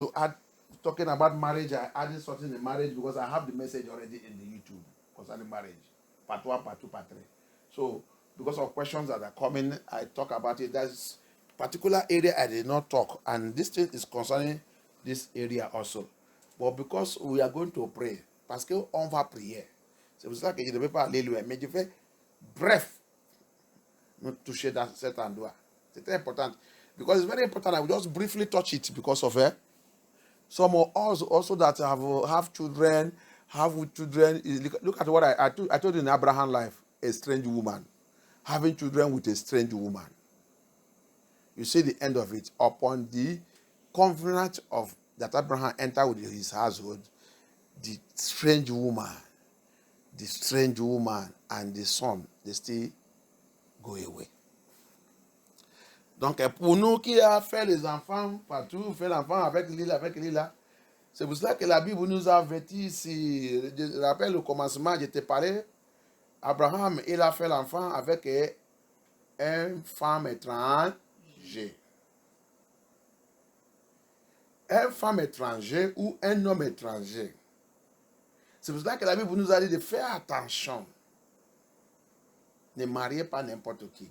to add, talking about marriage, I added something in marriage because I have the message already in the YouTube concerning marriage. Part 1, part 2, part 3. So, because of questions that are coming, I talk about it. There's particular area I did not talk, and this thing is concerning this area also. But because we are going to pray, parce qu'on va prier. C'est pour ça que je ne vais pas aller loin, mais je vais, bref, nous toucher dans cet endroit. C'est très important. Because it's very important. I will just briefly touch it because of some of us also that have children, Look at what I told you in Abraham's life, a strange woman. Having children with a strange woman. You see the end of it. Upon the covenant of that Abraham entered with his household, the strange woman and the son, they still go away. Donc, pour nous qui a fait les enfants partout, fait l'enfant avec Lila, c'est pour cela que la Bible nous a avertis ici. Je rappelle au commencement, je t'ai parlé, Abraham, il a fait l'enfant avec une femme étrangère. Une femme étrangère ou un homme étranger. C'est pour cela que la Bible nous a dit de faire attention. Ne mariez pas n'importe qui.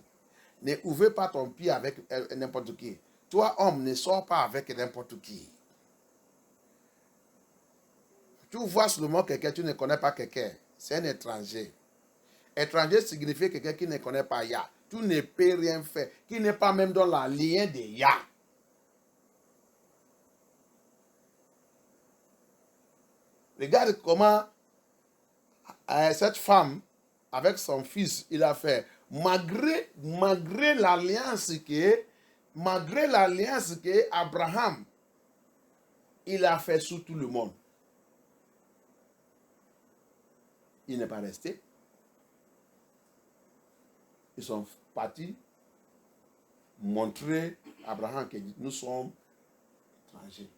Ne ouvrez pas ton pied avec n'importe qui. Toi, homme, ne sors pas avec n'importe qui. Tu vois seulement quelqu'un, tu ne connais pas quelqu'un. C'est un étranger. Étranger signifie quelqu'un qui ne connaît pas Yah. Tu ne peux rien faire. Qui n'est pas même dans la lien de Yah. Regarde comment cette femme, avec son fils, il a fait. Malgré l'alliance que Abraham, il a fait sur tout le monde. Il n'est pas resté. Ils sont partis montrer à Abraham que nous sommes étrangers.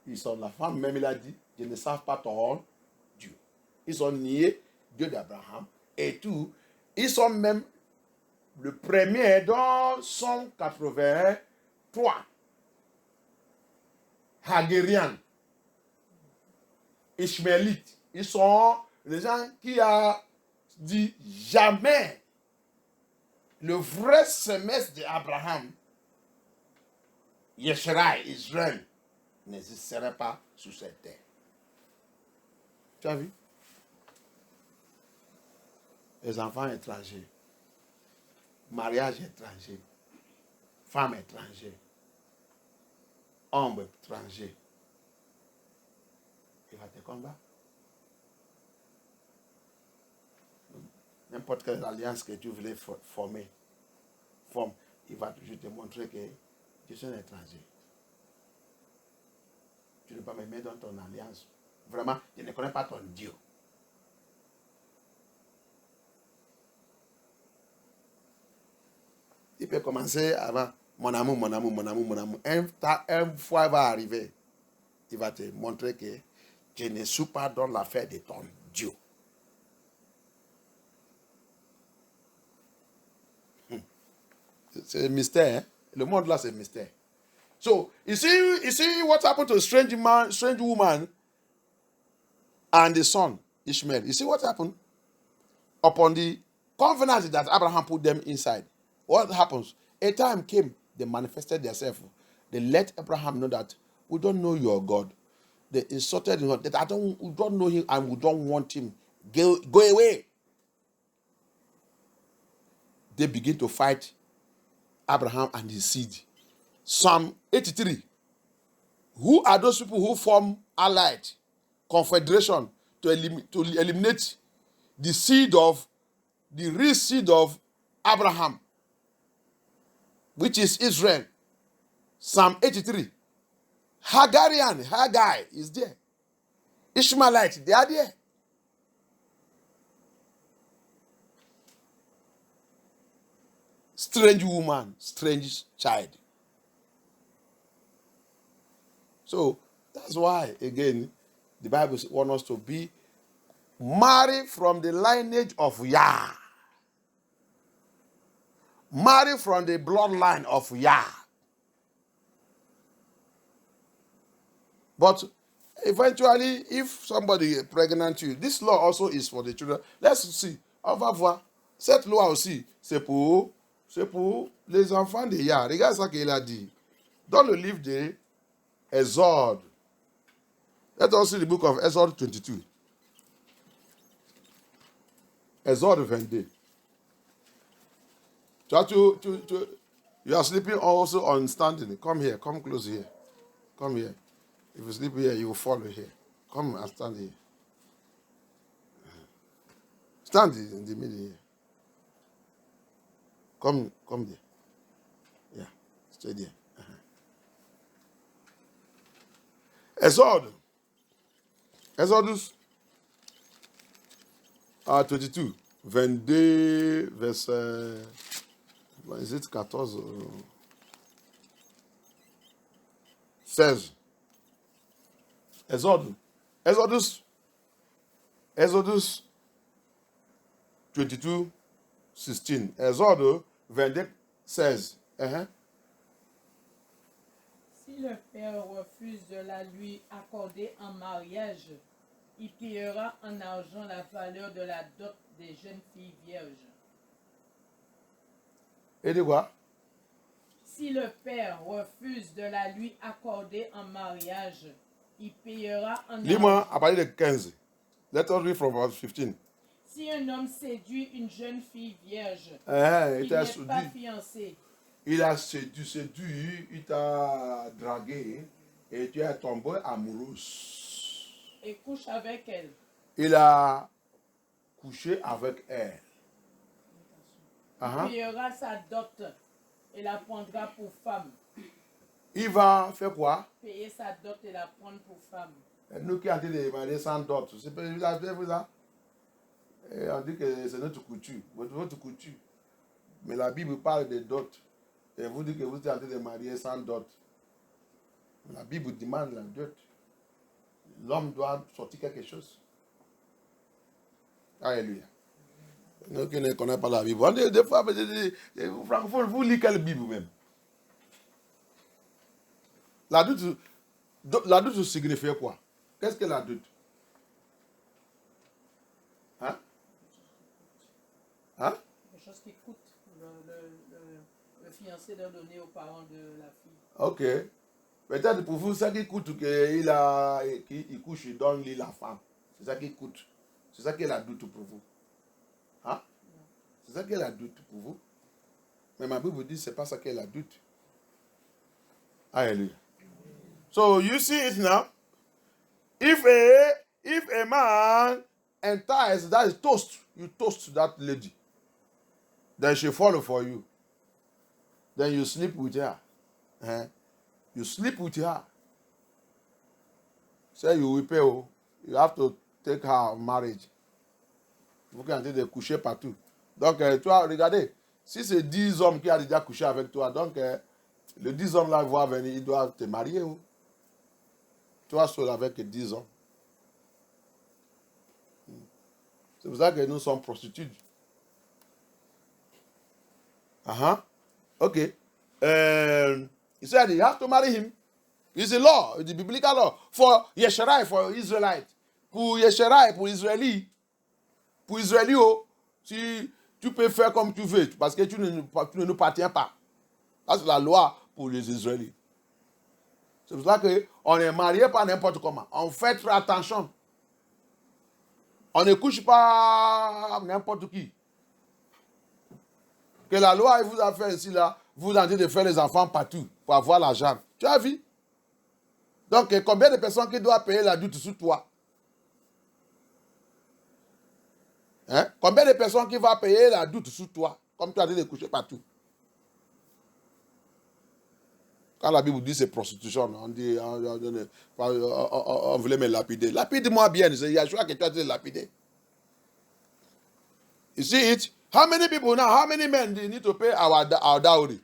La femme même, il a dit, je ne savent pas ton Dieu. Ils ont nié Dieu d'Abraham et tout. Ils sont même le premier dans 183 Hagériens, Ishmaélites. Ils sont les gens qui ont dit jamais le vrai semestre d'Abraham, Yeshua, Israël, n'existerait pas sur cette terre. Tu as vu? Les enfants étrangers, mariage étranger, femme étrangère, homme étranger. Il va te combattre. N'importe quelle alliance que tu voulais former, il va toujours te montrer que tu es un étranger. Tu ne peux pas me mettre dans ton alliance. Vraiment, je ne connais pas ton Dieu. Il peut commencer avant. Mon amour. Une fois il va arriver, il va te montrer que je ne suis pas dans l'affaire de ton Dieu. C'est un mystère. Hein? Le monde là, c'est un mystère. So, you see what happened to a strange woman and the son, Ishmael. You see what happened? Upon the covenant that Abraham put them inside. What happens? A time came, they manifested themselves. They let Abraham know that we don't know your God. They insulted him that we don't know him and we don't want him. Go away. They begin to fight Abraham and his seed. Psalm 83. Who are those people who form allied confederation to eliminate the real seed of Abraham, which is Israel? Psalm 83. Haggai is there. Ishmaelite, they are there. Strange woman, strange child. So that's why, again, the Bible wants us to be married from the lineage of Yah. Married from the bloodline of Yah. But eventually, if somebody is pregnant you, this law also is for the children. Let's see. On va voir. Cette loi aussi, c'est pour les enfants de Yah. Regarde ça qu'il a dit. Dans le livre de Exode. Let us see the book of Exode 22. Exode 22. You are sleeping also on standing. Come here. Come close here. Come here. If you sleep here, you will fall here. Come and stand here. Stand in the middle here. Come there. Yeah, stay there. Exodus 22, 22, verset, is it 14? 16. Exodus 22, 16. Exode 22, 16. Si le père refuse de la lui accorder en mariage, il payera en argent la valeur de la dot des jeunes filles vierges. Et de quoi? Si le père refuse de la lui accorder en mariage, il payera en argent. Lis-moi à partir de 15. Let us read from verse 15. Si un homme séduit une jeune fille vierge, Il il t'a n'est pas fiancé, il a séduit, il t'a dragué et tu es tombé amoureuse. et couche avec elle, Il a couché avec elle. il payera sa dot et la prendra pour femme. Il va faire quoi? Payer sa dot et la prendre pour femme. Nous qui avons été mariés sans dot, c'est pas vous ça? Et on dit que c'est notre couture, votre couture. Mais la Bible parle de dot. Et vous dites que vous êtes en train de marier sans dot. La Bible demande la dot. L'homme doit sortir quelque chose. Alléluia. Nous qui ne connaissons pas la Bible. On dit, des fois, vous francophones, vous lisez quelle Bible même? La doute signifie quoi? Qu'est-ce que la doute? Hein? Hein? Quelque chose qui coûte. Le fiancé doit donner aux parents de la fille. Ok. Peut-être pour vous, ça qui coûte qu'il couche, il donne lui la femme. C'est ça qui coûte. C'est ça qui est la doute pour vous. Hein? C'est ça qui est la doute pour vous. Mais ma Bible dit que ce n'est pas ça qui est la doute. Alléluia. So you see it now. If a man entices, that is toast. You toast that lady. Then she follow for you. Then you sleep with her. You sleep with her. Say you will pay. You have to take her marriage. Vous pouvez entrer de coucher partout. Donc, toi, regardez, si c'est 10 hommes qui ont déjà couché avec toi, donc les 10 hommes là vont venir, ils doivent te marier. Toi seul avec 10 hommes. C'est pour ça que nous sommes prostituées. Okay. He said you have to marry him. It's a law, the biblical law. For Yesharai, for Israelite. Pour Yesharai, pour Israéli. Pour Israéli, si tu peux faire comme tu veux, parce que tu ne nous appartiens pas. Ça, c'est la loi pour les Israélites. C'est pour ça qu'on est marié pas n'importe comment. On fait très attention. On ne couche pas n'importe qui. Que la loi vous a fait ici, là, vous en train de faire les enfants partout pour avoir l'argent. Tu as vu? Donc, combien de personnes qui doivent payer la dot sur toi? Hein? Combien de personnes qui vont payer la dot sur toi? Comme tu as dit de coucher partout. Quand la Bible dit c'est prostitution, on dit on voulait me lapider. Lapide-moi bien, c'est Yahshua que tu as dit de lapider. You see it? How many people now, how many men need to pay our dowry?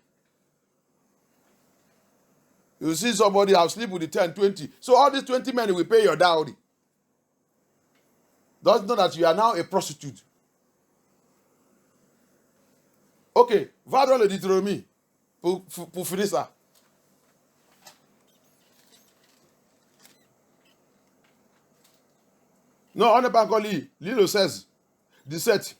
You see somebody have sleep with the 10, 20. So all these 20 men will pay your dowry. Don't know that you are now a prostitute. Ok, va dans le Deutéronomie pour finir ça. Non, on n'est pas encore lu. Lis le 16. 17.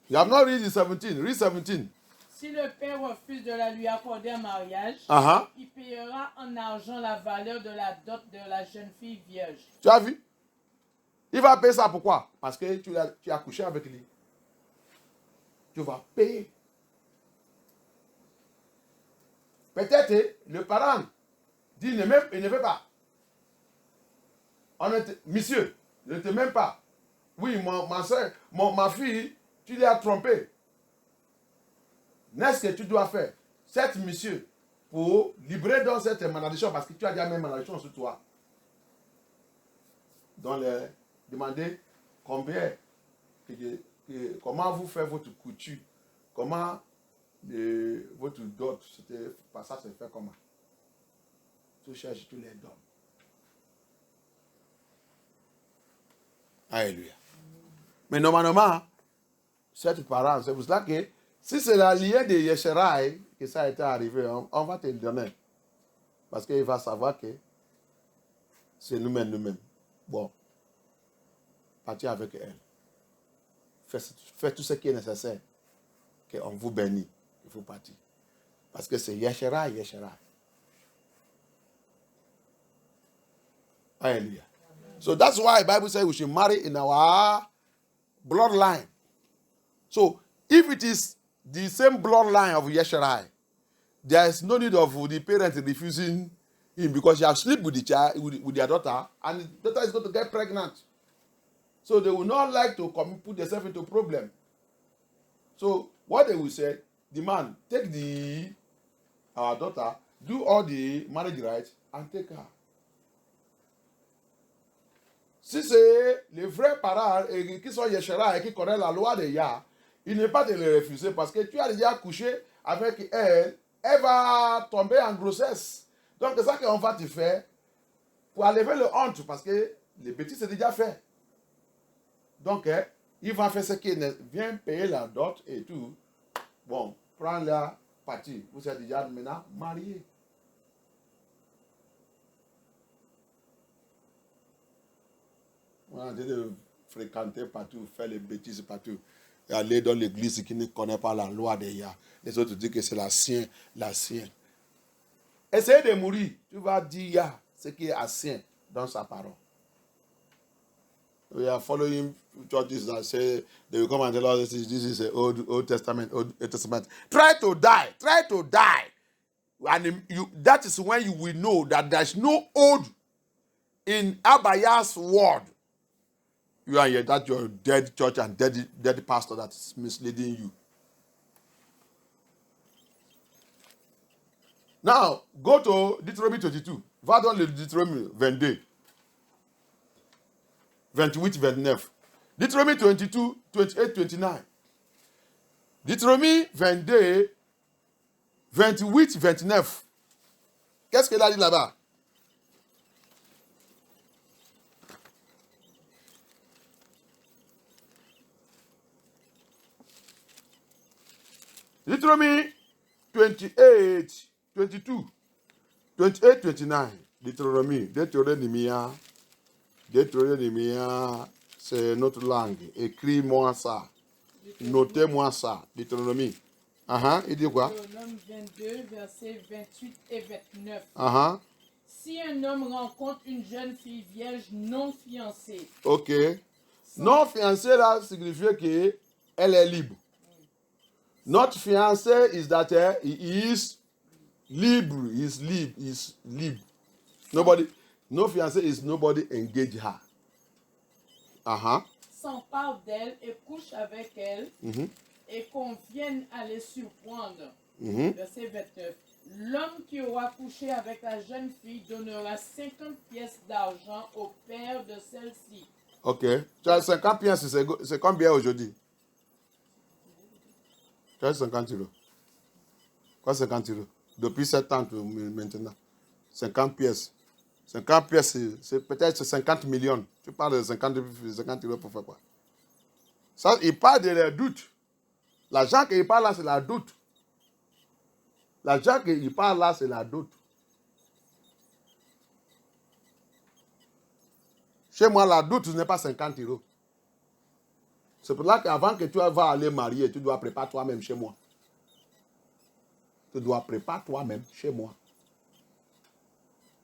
You have not read the 17. Read 17. Si le père refuse de la lui accorder en mariage, Uh-huh. il payera en argent la valeur de la dot de la jeune fille vierge. Tu as vu? Il va payer ça pourquoi? Parce que tu as couché avec lui. Tu vas payer. Peut-être le parent dit il ne veut pas. Monsieur, ne te m'aime pas. Oui, ma soeur, ma fille, tu l'as trompé. Qu'est-ce que tu dois faire? Cet monsieur, pour libérer dans cette malédiction, parce que tu as déjà même malédiction sur toi. Donc, demander combien, comment vous faites votre couture, comment votre dot, ça se fait comment? Tu cherches, tu les donnes. Alléluia. Mais normalement, cette parent, c'est pour cela que si c'est la liée de Yesherai que ça a été arrivé, on va te le donner. Parce qu'il va savoir que c'est nous-mêmes. Bon, partez avec elle. Faites tout ce qui est nécessaire. Qu'on vous bénisse. Il faut partir. Parce que c'est Yesherai. Alléluia. So that's why the Bible says we should marry in our bloodline. So if it is the same bloodline of Yesherai, there is no need of the parents refusing him because you have slept with the child, with their daughter, and the daughter is going to get pregnant. So they will not like to put themselves into problem. So what they will say, the man, take our daughter, do all the marriage rights, and take her. Si c'est les vrais parents qui sont Yesherai et qui connaissent la loi de Yah, il n'est pas de les refuser parce que tu as déjà couché avec elle, elle va tomber en grossesse. Donc c'est ça qu'on va te faire pour enlever le honte parce que les petits c'est déjà fait. Donc il va faire ce qu'il vient payer la dot et tout. Bon, prends la partie. Vous êtes déjà maintenant mariés. On a de fréquenter partout, faire les bêtises partout. Et aller dans l'église qui ne connaît pas la loi de Yah. Les autres disent que c'est la sienne. Essayez de mourir. Tu vas dire Yah, ce qui est ancien dans sa parole. We are following churches that say they will come and tell us this is the Old Testament. Try to die. And that is when you will know that there's no old in Abaya's word. You are here, that's your dead church and dead pastor that is misleading you. Now, go to Deuteronomy 22. Va dans le Deutéronomy 22. 28, 29. Deutéronomy 22, 28, 29. Deutéronomy 22, 28, 29. Qu'est-ce qu'il a dit là-bas? Deuteronomy 28, 22, 28, 29. Deutéronomie, c'est notre langue. Écris-moi ça. Notez-moi ça. Deutéronomie. Il dit quoi? Deutéronome 22, versets 28 et 29. Si un homme rencontre une jeune fille vierge non fiancée. Ok. Non fiancée là signifie qu'elle est libre. Not fiancé is that he is libre. He's libre. No fiancé is nobody engage her. S'empare d'elle et couche avec elle et qu'on vienne à les surprendre. Verset 29. L'homme qui aura couché avec la jeune fille donnera 50 pièces d'argent au père de celle-ci. Ok. Tu as 50 pièces, c'est combien aujourd'hui? Tu as 50 euros. Quoi 50 euros? Depuis 7 ans maintenant. 50 pièces. 50 pièces, c'est peut-être 50 millions. Tu parles de 50 euros pour faire quoi? Ça, il parle de la doute. L'argent qu'il parle là, c'est la doute. L'argent qu'il parle là, c'est la doute. Chez moi, la dot n'est pas 50 euros. C'est pour là qu'avant que tu vas aller marier, tu dois préparer toi-même chez moi. Tu dois préparer toi-même chez moi.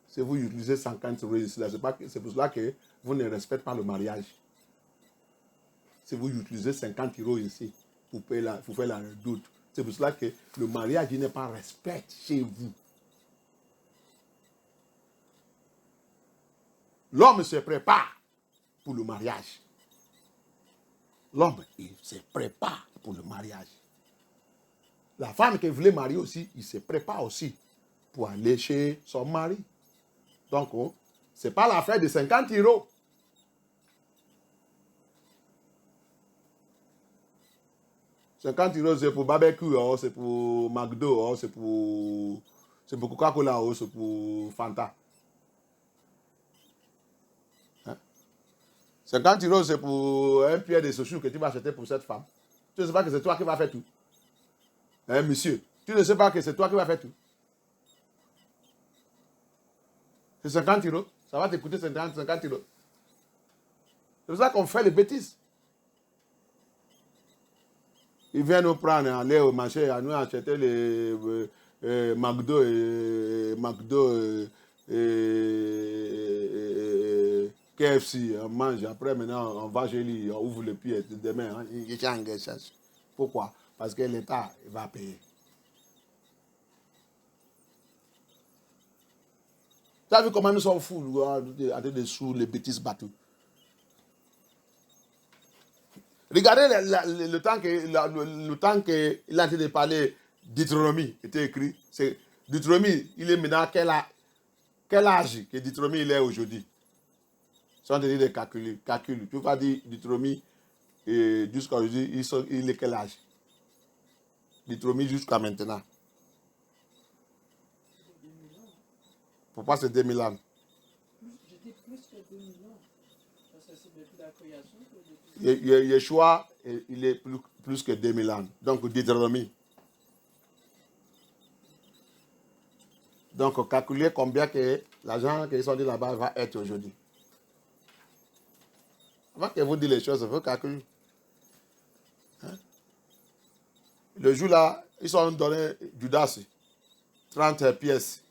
Si vous utilisez 50 euros ici, c'est pour cela que vous ne respectez pas le mariage. Si vous utilisez 50 euros ici pour faire la redoute, c'est pour cela que le mariage n'est pas respect chez vous. L'homme se prépare pour le mariage. L'homme, il se prépare pour le mariage. La femme qui voulait marier aussi, il se prépare aussi pour aller chez son mari. Donc, ce n'est pas l'affaire de 50 euros. €50, c'est pour barbecue, c'est pour McDo, c'est pour Coca-Cola, c'est pour Fanta. 50 euros, c'est pour un pied de chaussures que tu vas acheter pour cette femme. Tu ne sais pas que c'est toi qui vas faire tout. Hein, monsieur, tu ne sais pas que c'est toi qui vas faire tout. C'est 50 euros. Ça va te coûter 50 euros. C'est pour ça qu'on fait les bêtises. Ils viennent nous prendre, aller au marché, à nous acheter les McDo et KFC. On mange. Après, maintenant, on va chez lui, on ouvre le pied. Demain, il change. Pourquoi? Parce que l'État va payer. Tu as vu comment nous sommes fous, à sous les bêtises battues. Regardez le temps qu'il a été de parler Deutéronomie, était écrit. Deutéronomie, il est maintenant quel âge que Deutéronomie il est aujourd'hui? Si on te dit de calculer, tu vas dire Deutéronomie jusqu'à aujourd'hui, il est quel âge? Deutéronomie jusqu'à maintenant. Pourquoi c'est 2000 ans? Je dis plus que 2000 ans. Parce que c'est depuis la création que Yeshua, il est plus que 2000 ans. Donc, Deutéronomie. Donc, calculez combien que l'argent qu'ils sont dit là-bas va être aujourd'hui. Avant que vous dites les choses, il faut calculer. Hein? Le jour là, ils sont donné Judas 30 pièces.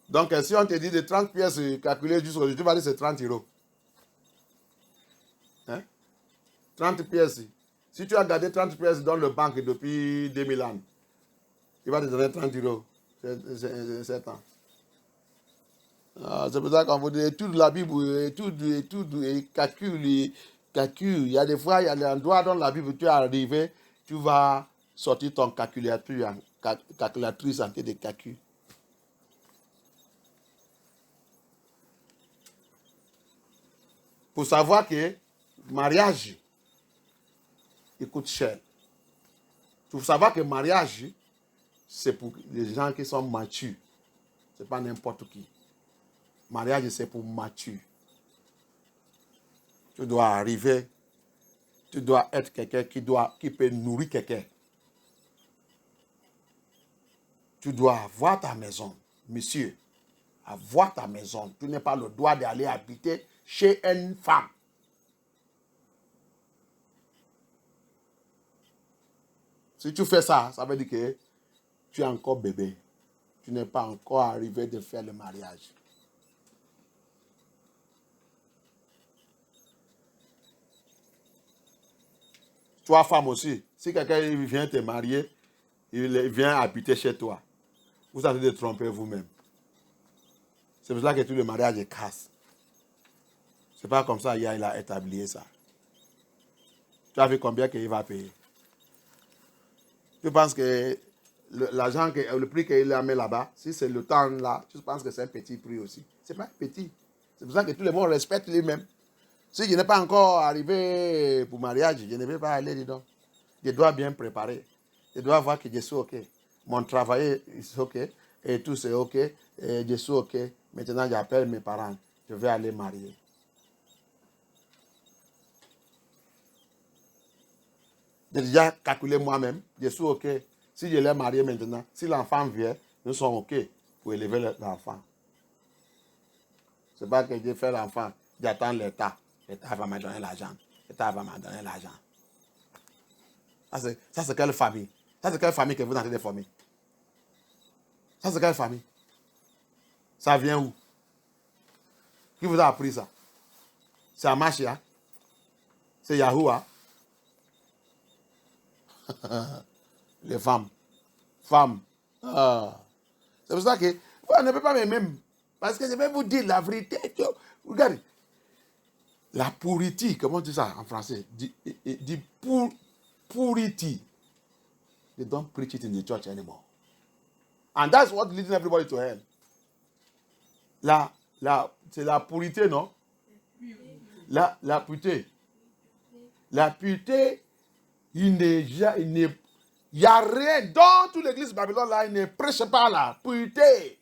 Donc, si on te dit de 30 pièces calculées jusqu'aujourd'hui, tu vas dire c'est 30 euros. Hein? 30 pièces. Si tu as gardé 30 pièces dans le banque depuis 2000 ans, il va te donner 30 euros. C'est 7 ans. C'est pour ça qu'on vous dit étude la Bible, étude, calcul. Il y a des fois, il y a des endroits dans la Bible, tu es arrivé, tu vas sortir ton calculatrice en tête de calcul. Pour savoir que mariage, il coûte cher. Pour savoir que mariage, c'est pour les gens qui sont matures. Ce n'est pas n'importe qui. Mariage, c'est pour mature. Tu dois arriver, tu dois être quelqu'un qui peut nourrir quelqu'un. Tu dois avoir ta maison, monsieur. Avoir ta maison. Tu n'as pas le droit d'aller habiter chez une femme. Si tu fais ça, ça veut dire que tu es encore bébé. Tu n'es pas encore arrivé de faire le mariage. Toi, femme aussi, si quelqu'un vient te marier, il vient habiter chez toi, vous allez te tromper vous-même. C'est pour ça que tout le mariage est casse. C'est pas comme ça, il a établi ça. Tu as vu combien il va payer? Tu penses que l'argent, le prix qu'il a mis là-bas, si c'est le temps là, tu penses que c'est un petit prix aussi. Ce n'est pas petit. C'est pour ça que tout le monde respecte lui-même. Si je n'ai pas encore arrivé pour mariage, je ne vais pas aller dedans. Je dois bien préparer. Je dois voir que je suis OK. Mon travail est OK. Et tout c'est OK. Et je suis OK. Maintenant, j'appelle mes parents. Je vais aller marier. J'ai déjà calculé moi-même. Je suis OK. Si je l'ai marié maintenant, si l'enfant vient, nous sommes OK pour élever l'enfant. Ce n'est pas que je fais l'enfant. J'attends l'État. L'État va me donner l'argent. L'État va me donner l'argent. Ça, c'est quelle famille? Ça, c'est quelle famille que vous êtes en train de former? Ça, c'est quelle famille? Ça vient où? Qui vous a appris ça? C'est Amashia? C'est Yahoua? Les femmes. Femmes. Ah. C'est pour ça que vous ne pouvez pas m'aimer. Parce que je vais vous dire la vérité. Regardez. La purity, comment on dit ça en français? The purity. They don't preach it in the church anymore. And that's what leading everybody to hell. C'est la pureté, non? La pureté. La pureté, il n'y a rien dans toute l'église de Babylone là, il ne prêche pas la pureté.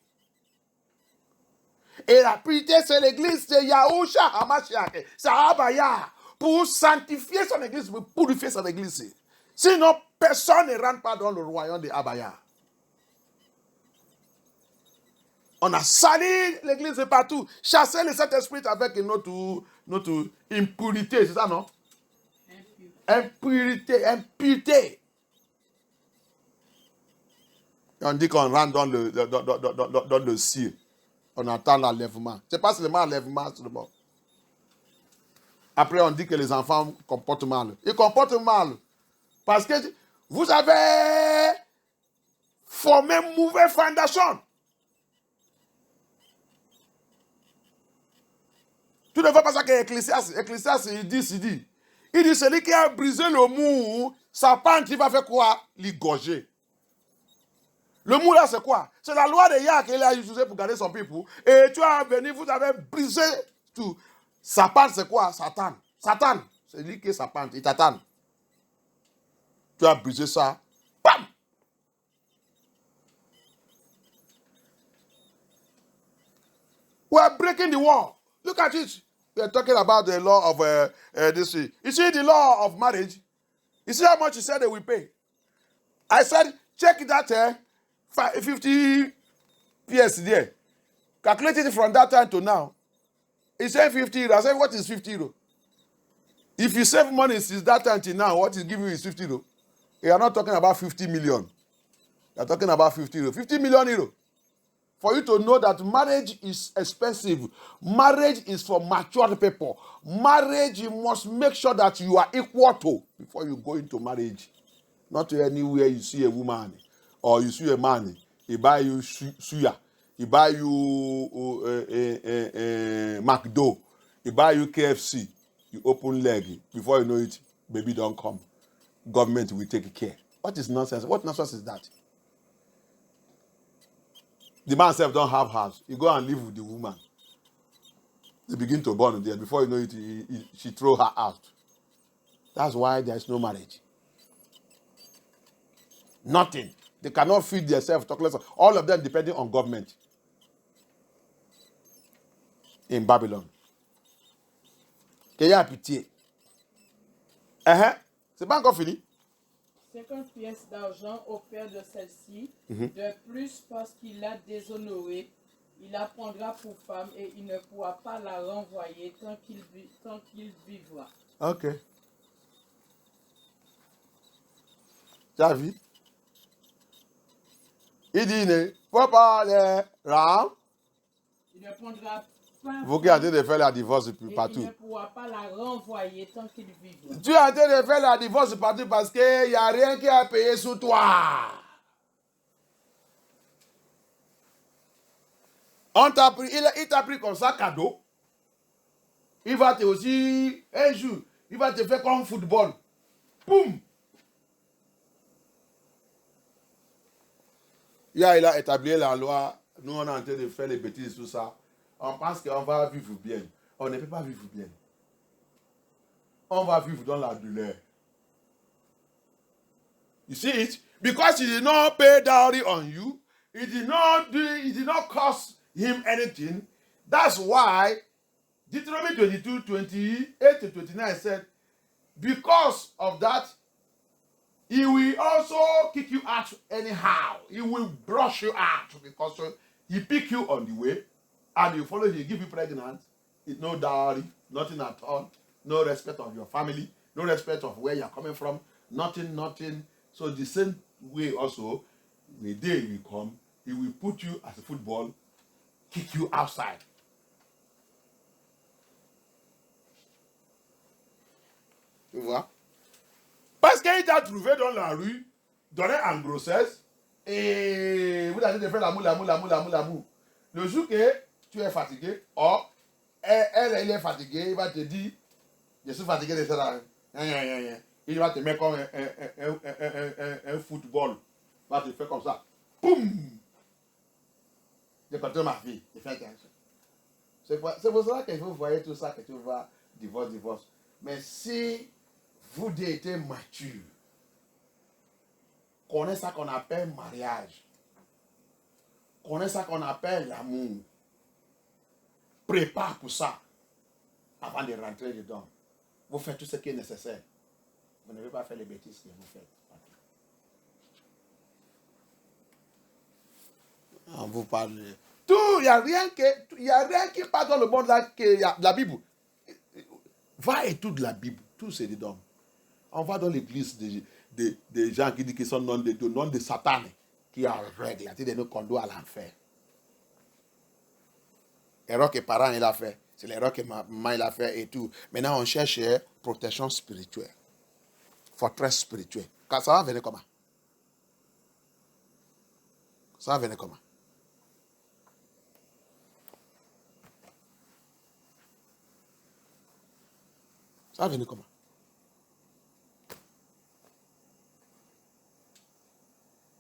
Et la pureté, c'est l'église de Yahushua Hamashiach. C'est Abaya. Pour sanctifier son église, pour purifier son église. Sinon, personne ne rentre pas dans le royaume de Abaya. On a sali l'église de partout. Chassé le Saint-Esprit avec notre impurité. C'est ça, non? Impureté. Et on dit qu'on rentre dans le ciel. On attend l'enlèvement. Ce n'est pas seulement l'enlèvement sur le bord. Après, on dit que les enfants comportent mal. Ils comportent mal. Parce que vous avez formé une mauvaise fondation. Tout ne va pas ça que Ecclésiaste, il dit, celui qui a brisé le mur, sa pente, il va faire quoi? L'égorger. Le mur là, c'est quoi? C'est la loi de Yah qu'il a utilisée pour garder son peuple. Et tu as venu, vous avez brisé tout. Sa pente, c'est quoi? Satan. Satan, c'est lui qui est sa pente. Il t'attend. Tu as brisé ça. Bam! We are breaking the wall. Look at it. We are talking about the law of this. You see the law of marriage? You see how much he said they will pay? I said, check that 50 PS there. Calculate it from that time to now. He said 50 euro. I said, what is 50 euro? If you save money since that time till now, what is giving you is 50 euro. You are not talking about 50 million. You are talking about 50 euro. 50 million euro. For you to know that marriage is expensive. Marriage is for mature people. Marriage, you must make sure that you are equal to before you go into marriage. Not anywhere you see a woman or you see a man, he buy you suya, he buy you McDo, he buy you KFC, you open leg. Before you know it, baby don't come. Government will take care. What is nonsense? What nonsense is that? The man himself don't have house. You go and live with the woman. They begin to burn there. Before you know it, she throw her out. That's why there is no marriage. Nothing. They cannot feed themselves. All of them depending on government. In Babylon. Qu'il y a pitié. C'est pas encore fini. 50 pièces d'argent au père de celle-ci, de plus parce qu'il l'a déshonorée, il la prendra pour femme et il ne pourra pas la renvoyer tant qu'il vivra. Ok. Tu as vu? Il dit, il ne faut pas les rendre. Il ne prendra pas. Vous qui êtes en train de faire la divorce partout. Il ne pourra pas la renvoyer tant qu'il vivra. Tu es en train de faire la divorce partout parce qu'il n'y a rien qui a payé sous toi. On t'a pris, il t'a pris comme ça cadeau. Il va te aussi, un jour, il va te faire comme football. Boum! Il a établi la loi. Nous, on est en train de faire les bêtises, tout ça. On pense qu'on va vivre bien. On ne peut pas vivre bien. On va vivre dans la douleur. You see it? Because he did not pay dowry on you, it did not cost him anything. That's why Deuteronomy 22, 28 to 29 said, because of that, he will also kick you out anyhow. He will brush you out because he pick you on the way and you follow him, give you pregnant. no dowry, nothing at all, no respect of your family, no respect of where you're coming from, nothing. So the same way also, the day will come, he will put you as a football, kick you outside. Tu vois? Parce qu'il t'a trouvé dans la rue, donné en grossesse, et vous avez fait l'amour. Le jour que tu es fatigué, or, elle est fatiguée, il va te dire, je suis fatigué de ça. Il va te mettre comme un football. Il va te faire comme ça. Boum! J'ai compté ma fille. J'ai fait attention. C'est pour cela que vous voyez tout ça, que tu vois divorce. Mais si vous deux êtes matures, connaissez ça qu'on appelle mariage, connaissez ça qu'on appelle l'amour, prépare pour ça avant de rentrer dedans. Vous faites tout ce qui est nécessaire. Vous ne devez pas faire les bêtises que vous faites. On vous parle. Tout, il n'y a rien qui passe dans le monde là que la Bible. Va étudier la Bible. Tout c'est dedans. On va dans l'église des gens qui disent qu'ils sont non de Dieu, non de Satan, qui a règle, qui nous conduit à l'enfer. L'erreur que parents il a fait, c'est l'erreur que maman il a fait et tout. Maintenant on cherche protection spirituelle, forteresse spirituelle. Ça va venir comment? Ça va venir comment? Ça va venir comment?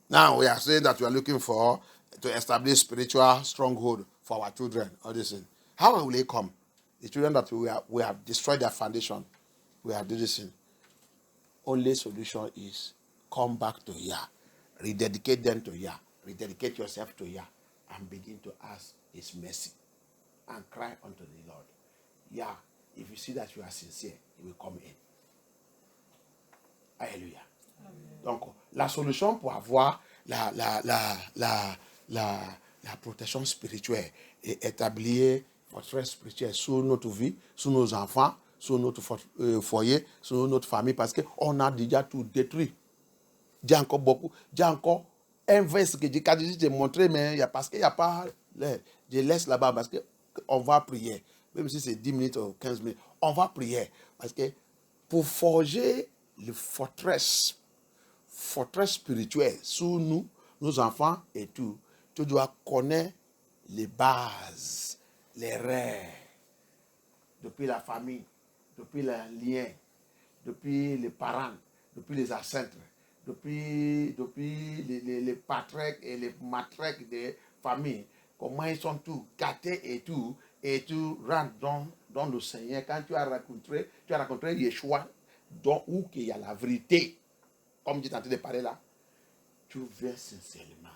Now we are saying that we are looking for to establish spiritual stronghold for our children. All this thing. How will they come? The children that we have destroyed their foundation. We have done this thing. Only solution is come back to Yah. Rededicate them to Yah. Rededicate yourself to Yah. And begin to ask His mercy. And cry unto the Lord. Yah, if you see that you are sincere, He will come in. Alléluia. Donc, la solution pour avoir la protection spirituelle et établir forteresse spirituelle sur notre vie, sur nos enfants, sur notre foyer, sur notre famille, parce qu'on a déjà tout détruit. Il y a encore beaucoup. Il y a encore un verse que j'ai montré, mais parce qu'il n'y a pas. Je laisse là-bas parce qu'on va prier. Même si c'est 10 minutes ou 15 minutes, on va prier. Parce que pour forger les forteresses spirituelles sur nous, nos enfants et tout, tu dois connaître les bases, les règles, depuis la famille, depuis les liens, depuis les parents, depuis les ancêtres, depuis les patriarches et les matriarches des familles, comment ils sont tous gâtés et tu rentres dans le Seigneur. Quand tu as rencontré Yeshua, où il y a la vérité, comme tu es en train de parler là, tu viens sincèrement.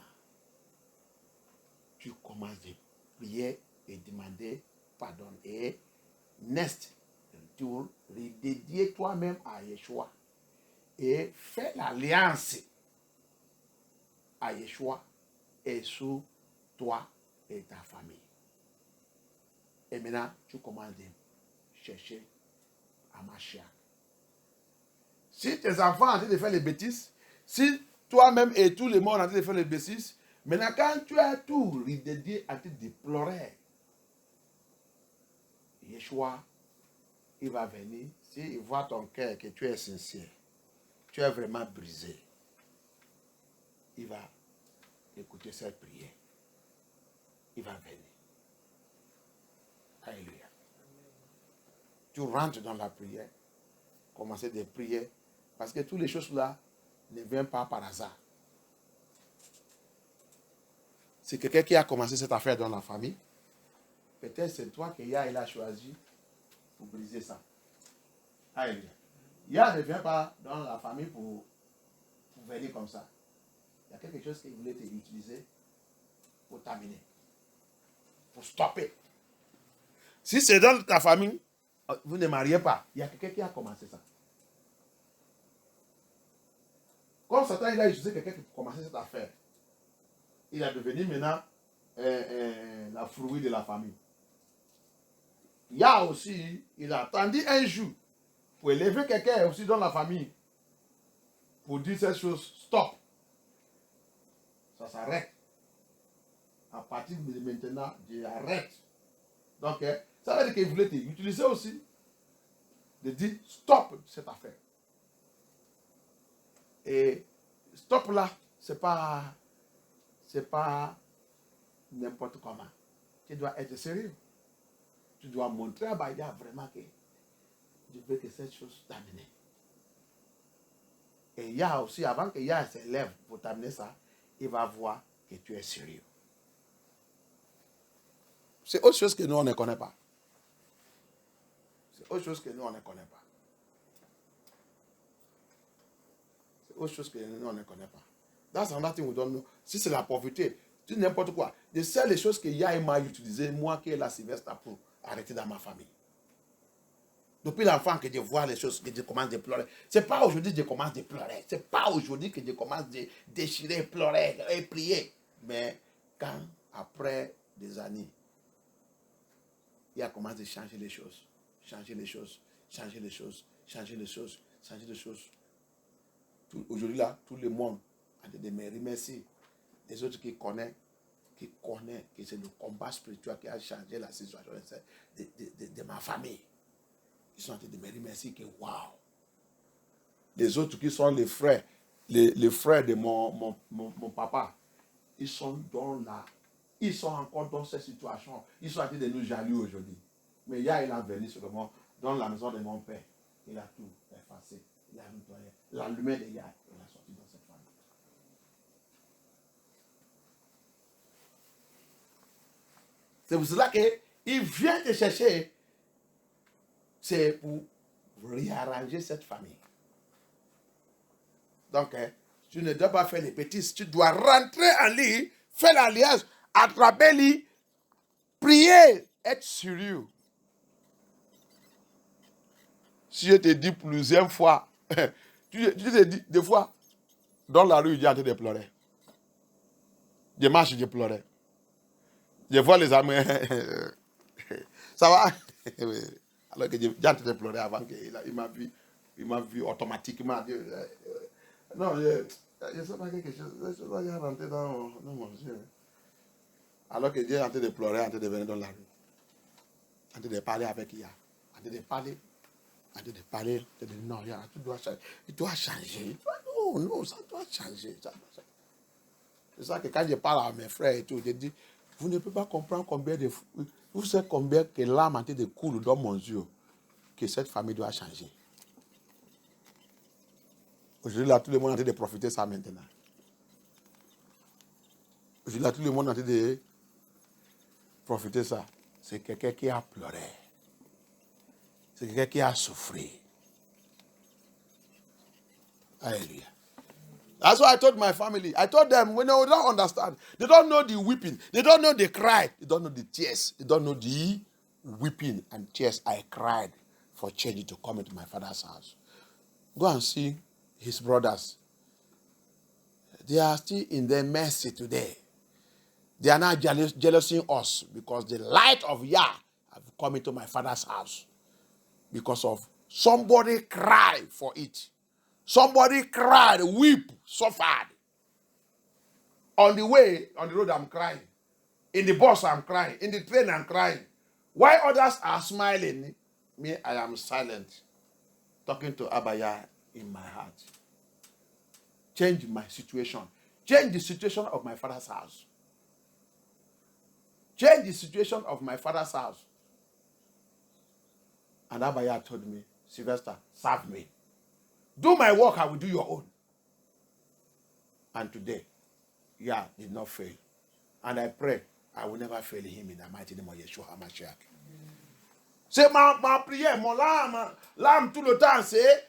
Tu commences à prier et demander pardon. Et next, tu redédies toi-même à Yeshua et fais l'alliance à Yeshua et sur toi et ta famille. Et maintenant, tu commences à chercher à Mashiach. Si tes enfants sont en train de faire les bêtises, si toi-même et tout le monde sont en train de faire les bêtises, maintenant quand tu as tout redédié en train de pleurer, Yeshua, il va venir, s'il voit ton cœur que tu es sincère, tu es vraiment brisé, il va écouter cette prière. Il va venir. Alléluia. Tu rentres dans la prière, commencer des prières, parce que toutes les choses là ne viennent pas par hasard. C'est quelqu'un qui a commencé cette affaire dans la famille. Peut-être c'est toi que Yah il a choisi pour briser ça. Alléluia. Yah ne vient pas dans la famille pour venir comme ça. Il y a quelque chose qu'il voulait utiliser pour terminer, pour stopper. Si c'est dans ta famille, vous ne mariez pas. Il y a quelqu'un qui a commencé ça. Comme Satan, il a utilisé quelqu'un qui a commencé cette affaire. Il a devenu maintenant la fruit de la famille. Il y a aussi, il a attendu un jour pour élever quelqu'un aussi dans la famille pour dire cette chose, stop. Ça s'arrête. À partir de maintenant, j'arrête. Donc, ça veut dire qu'il voulait utiliser aussi de dire stop cette affaire. Et stop là, c'est pas n'importe comment. Tu dois être sérieux. Tu dois montrer à Baya vraiment que je veux que cette chose t'amène. Et il y a aussi, avant que Yah s'élève pour t'amener ça, il va voir que tu es sérieux. C'est autre chose que nous, on ne connaît pas. C'est autre chose que nous, on ne connaît pas. C'est autre chose que nous, on ne connaît pas. That's another thing we don't know. Si c'est la pauvreté, tu n'importe quoi. Je sais les choses que Yah m'a utilisées, moi qui est la Sylvestre, pour arrêter dans ma famille. Depuis l'enfant que je vois les choses, que je commence à pleurer. Ce n'est pas aujourd'hui que je commence à pleurer. Ce n'est pas aujourd'hui que je commence à déchirer, pleurer et prier. Mais quand, après des années, il a commencé à changer les choses. Changer les choses, changer les choses, changer les choses, changer les choses. Aujourd'hui là, tout le monde a des remercier. Les autres qui connaissent que c'est le combat spirituel qui a changé la situation de ma famille. Ils sont en train de me remercier que waouh. Les autres qui sont les frères de mon papa, ils sont encore dans cette situation. Ils sont en train de nous jalouser aujourd'hui. Mais Yah, il a venu seulement dans la maison de mon père. Il a tout effacé. Il a nettoyé. La lumière de Yah, il a sorti dans cette famille. C'est pour cela qu'il vient te chercher. C'est pour réarranger cette famille. Donc, tu ne dois pas faire les bêtises. Tu dois rentrer en lui, faire l'alliance, attraper lui, prier, être sérieux. Si je te dis plusieurs fois, tu te dis des fois, dans la rue, j'ai en train de pleurer. Je marche, je pleurais. Je vois les amis. Ça va? Alors que j'ai en train de pleurer avant qu'il m'a vu automatiquement. Non, je ne sais pas quelque chose. Je dois rentrer dans mon jeu. Alors que Dieu est en train de pleurer, en train de venir dans la rue. En train de parler avec Yah. En train de parler. En train de parler. En train de dire non, Yah, tu dois changer. Il doit changer. Non, ça doit changer. C'est ça que quand je parle à mes frères et tout, je dis, vous ne pouvez pas comprendre combien de... Vous savez combien que l'âme en train de couler dans mon yeux, que cette famille doit changer. Aujourd'hui, là, tout le monde est en train de profiter de ça maintenant. Aujourd'hui, là, tout le monde est en train de profiter de ça. C'est quelqu'un qui a pleuré. C'est quelqu'un qui a souffert. Alléluia. That's why I told my family. I told them, when they don't understand. They don't know the weeping. They don't know the cry. They don't know the tears. They don't know the weeping and tears I cried for change to come into my father's house. Go and see his brothers. They are still in their mercy today. They are not jealousing us because the light of Yah have come into my father's house. Because of somebody cried for it. Somebody cried, weep, suffered. On the way, on the road, I'm crying. In the bus, I'm crying. In the train, I'm crying. While others are smiling, me, I am silent. Talking to Abaya in my heart. Change my situation. Change the situation of my father's house. Change the situation of my father's house. And Abaya told me, Sylvester, serve me. Do my work, I will do your own. And today, Yah did not fail. And I pray, I will never fail him in the mighty name of Yeshua HaMashiach. C'est ma prière, mon l'âme tout le temps, c'est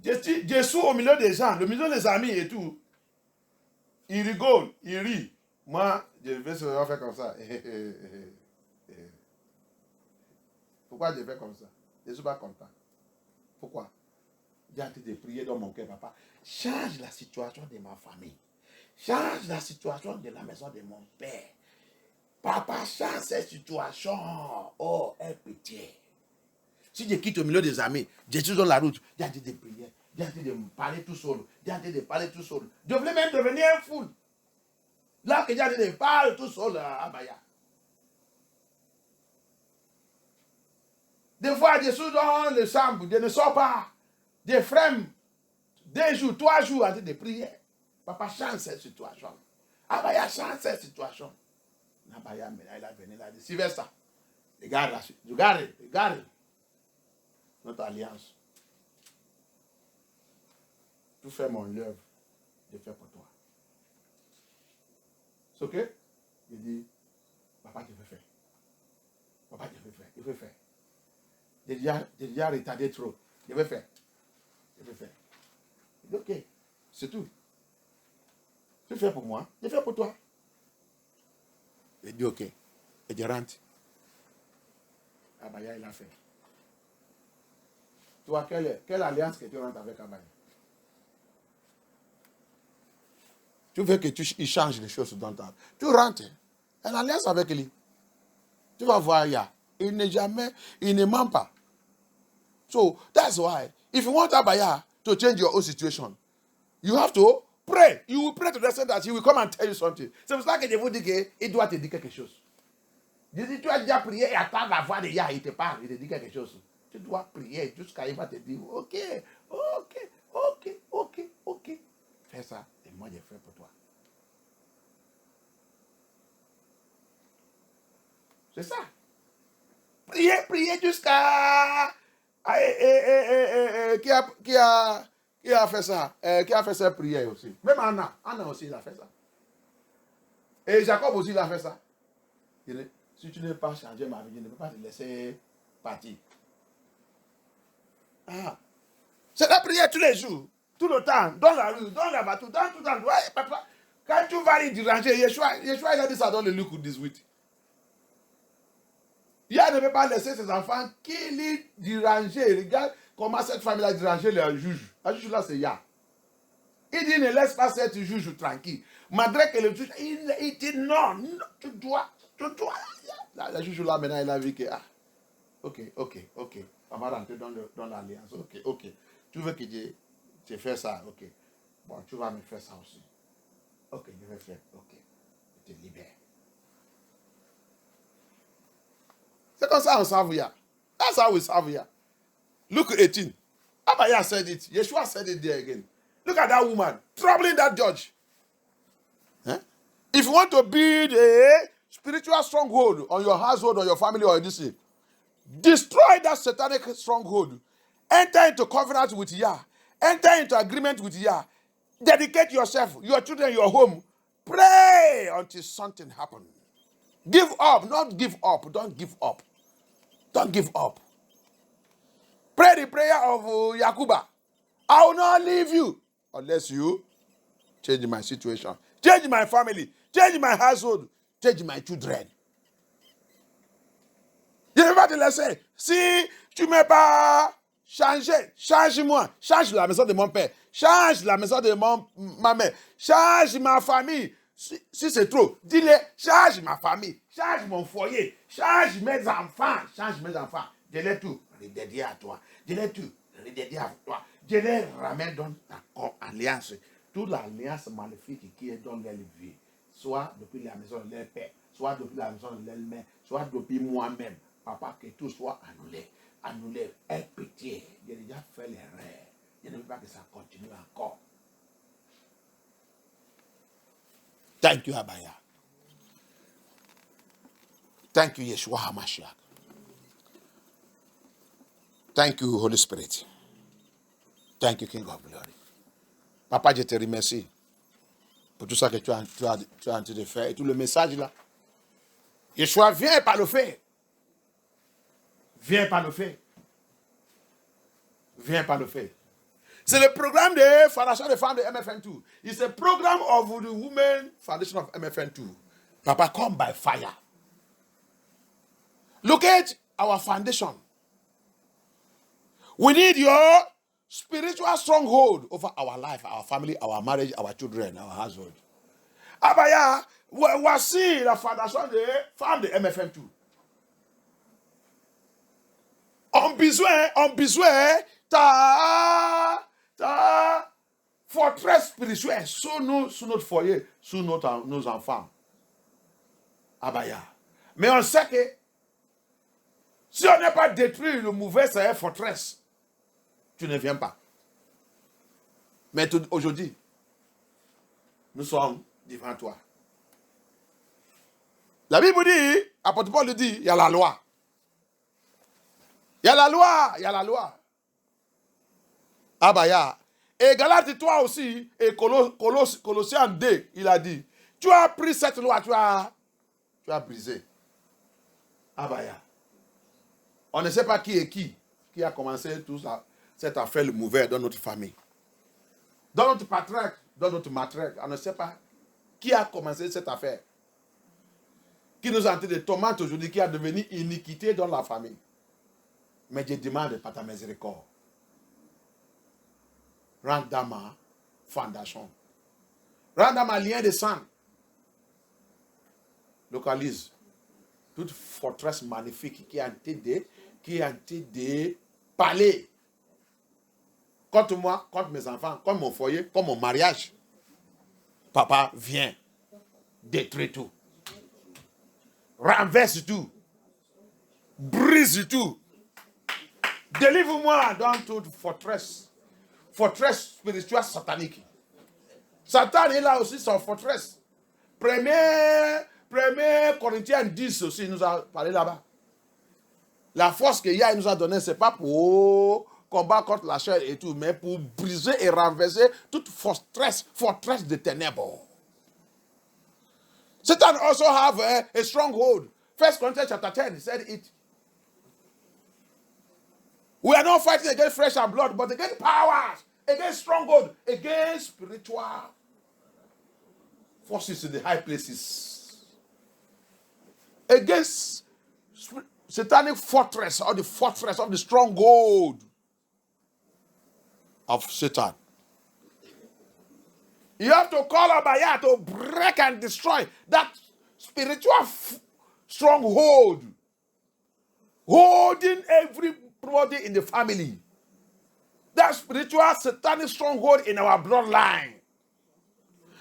je suis au milieu des gens, au milieu des amis et tout. Ils rigolent, ils rient. Moi, je vais se faire comme ça. Pourquoi je fais comme ça? Je ne suis pas content. Pourquoi? J'ai envie de prier dans mon cœur, papa. Change la situation de ma famille. Change la situation de la maison de mon père. Papa change cette situation. Oh, aie pitié. Si je quitte au milieu des amis, je suis dans la route, j'ai en train de prier, j'ai en train de parler tout seul, j'ai en train de parler tout seul. Je voulais même devenir un fou. Là que j'ai en train de parler tout seul à Baya. Des fois, je suis dans le chambre, je ne sors pas. Je frème 2 jours, 3 jours en train de prier. Papa change cette situation. Abaya change cette situation. Abaya, maintenant, il a venu là, dit Sylvestre, regarde là, regarde. Notre alliance. Tout fait mon œuvre, je fais pour toi. C'est ok? Il dit, papa, je vais faire. Papa, je vais faire. J'ai déjà retardé trop. Je vais faire. Il dit, ok, c'est tout. Tu fais pour moi, je fais pour toi. Il dit, ok. Et je rentre. Abaya, il a fait. Toi, quelle alliance que tu rentres avec Abaya? Tu veux qu'il change les choses dans ta vie. Tu rentres. Elle alliance avec lui. Tu vas voir, il ne ment pas. So, that's why, if you want Abaya to change your own situation, you have to pray. You will pray to the extent that he will come and tell you something. C'est pour ça que je vous dis qu'il doit te dire quelque chose. Je dis, tu as déjà prié et attends la voix de Yah, il te parle, il te dit quelque chose. Tu dois prier jusqu'à il va te dire, ok. Fais ça et moi je fais pour toi. C'est ça. Prier jusqu'à... Qui a fait ça? Qui a fait cette prière aussi? Même Anna. Anna aussi, il a fait ça. Et Jacob aussi, il a fait ça. Il dit, si tu n'es pas changé ma vie, je ne peux pas te laisser partir. Ah. C'est la prière tous les jours, tout le temps, dans la rue, dans la bateau, dans tout endroit. Papa, quand tu vas lui déranger, Yeshua, il a dit ça dans le Luc 18. Yah ne peut pas laisser ses enfants qui lui déranger. Regarde comment cette famille a dérangé les juges. La juge là, c'est Yah. Il dit, ne laisse pas cette juge tranquille. Malgré que le juge, il dit non, tu dois. La juge là, maintenant, il a vu que, ok. On va rentrer dans l'alliance. Ok. Tu veux que je fasse ça? Ok. Bon, tu vas me faire ça aussi. Ok, je vais faire. Ok. Je te libère. C'est comme ça on serve Yah. That's how we serve Yah. Luke 18. Abaya said it. Yeshua said it there again. Look at that woman troubling that judge. Huh? If you want to build a spiritual stronghold on your household, on your family, or this thing, destroy that satanic stronghold. Enter into covenant with Yah. Enter into agreement with Yah. Dedicate yourself, your children, your home. Pray until something happens. Give up, not give up. Don't give up. Don't give up. Pray the prayer of Yakuba. I will not leave you unless you change my situation, change my family, change my household, change my children. Je ne vais pas te laisser. Si tu ne m'as pas changé, change-moi. Change la maison de mon père. Change la maison de ma mère. Change ma famille. Si c'est trop, dis-le, change ma famille. Change mon foyer. Change mes enfants. Je l'ai tout redédié à toi. Je les ramène dans ta alliance. Toute l'alliance maléfique qui est dans leur vie. Soit depuis la maison de leur père, soit depuis la maison de leur mère, soit depuis moi-même. Papa, que tout soit annulé. Aie pitié. J'ai déjà fait l'erreur. Je ne veux pas que ça continue encore. Thank you, Abaya. Thank you, Yeshua HaMashiach. Thank you, Holy Spirit. Thank you, King of Glory. Papa, je te remercie pour tout ça que tu as en train de faire et tout le message là. Yeshua, viens par le fait. Viens par le fait. C'est le programme de Fondation des femmes de MFN2. It's a program of the Women Foundation of MFN2. Papa, come by fire. Look at our foundation. We need your spiritual stronghold over our life, our family, our marriage, our children, our household. Abaya, voici la fondation des femmes de MFM2. On besoin ta forteresse spirituelle sur notre foyer, sur nos enfants. Abaya. Mais on sait que si on n'est pas détruit, le mauvais, c'est forteresse. Tu ne viens pas. Mais aujourd'hui, nous sommes devant toi. La Bible dit, apôtre Paul le dit, il y a la loi. Il y a la loi, il y a la loi. Abaya. Et Galate, toi aussi, et Colossiens 2, il a dit, tu as pris cette loi, tu as brisé. Abaya. On ne sait pas qui est qui a commencé tout ça, cette affaire le mauvais dans notre famille. Dans notre patriarche, dans notre matriarche, on ne sait pas qui a commencé cette affaire. Qui nous a entré de tomates aujourd'hui, qui a devenu iniquité dans la famille. Mais je demande par ta miséricorde. Rends dans ma fondation. Rends dans ma lien de sang. Localise toute forteresse magnifique qui a été de parler contre moi, contre mes enfants, contre mon foyer, contre mon mariage. Papa, viens. Détruis tout. Renverse tout. Brise tout. Délivre-moi dans toute forteresse. Forteresse spirituelle satanique. Satan est là aussi, son forteresse. 1 Corinthiens 10 aussi, il nous a parlé là-bas. La force que Yah nous a donnée, ce n'est pas pour combattre contre la chair et tout, mais pour briser et renverser toute forteresse de ténèbres. Satan also have a stronghold. 1 Corinthians chapter 10 said it. We are not fighting against flesh and blood, but against powers, against stronghold, against spiritual forces in the high places. Against satanic fortress or the fortress of the stronghold of Satan. You have to call Abaya to break and destroy that spiritual stronghold holding everybody in the family. That spiritual satanic stronghold in our bloodline.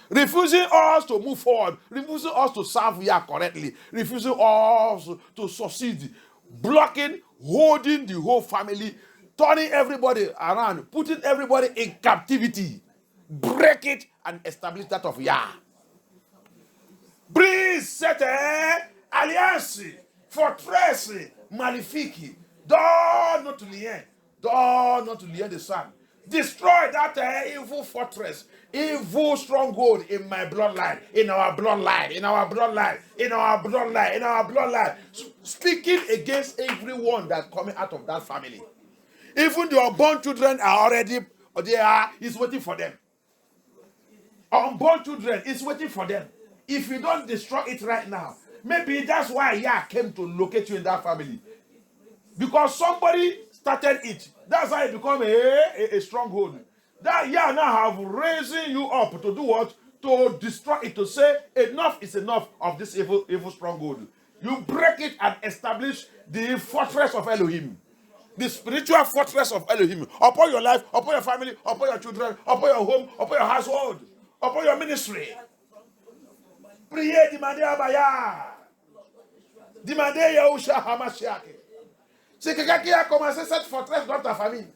Refusing us to move forward. Refusing us to serve Yah correctly. Refusing us to succeed. Blocking, holding the whole family. Turning everybody around. Putting everybody in captivity. Break it and establish that of Yah. Brise cette alliance, forteresse magnifique dans notre lien de sang. Destroy that evil fortress, evil stronghold in my bloodline, in our bloodline, in our bloodline, in our bloodline, in our bloodline. Speaking against everyone that's coming out of that family. Even the unborn children are already, it's waiting for them. Unborn children is waiting for them. If you don't destroy it right now, maybe that's why Yah came to locate you in that family. Because somebody started it. That's how it become a stronghold. That Yah now have raising you up to do what? To destroy it, to say enough is enough of this evil stronghold. You break it and establish the fortress of Elohim. The spiritual fortress of Elohim. Upon your life, upon your family, upon your children, upon your home, upon your household, upon your ministry. Priez, demandez à Abaya. Demandez Yahushua Hamashiach. C'est quelqu'un qui a commencé cette forteresse dans ta famille.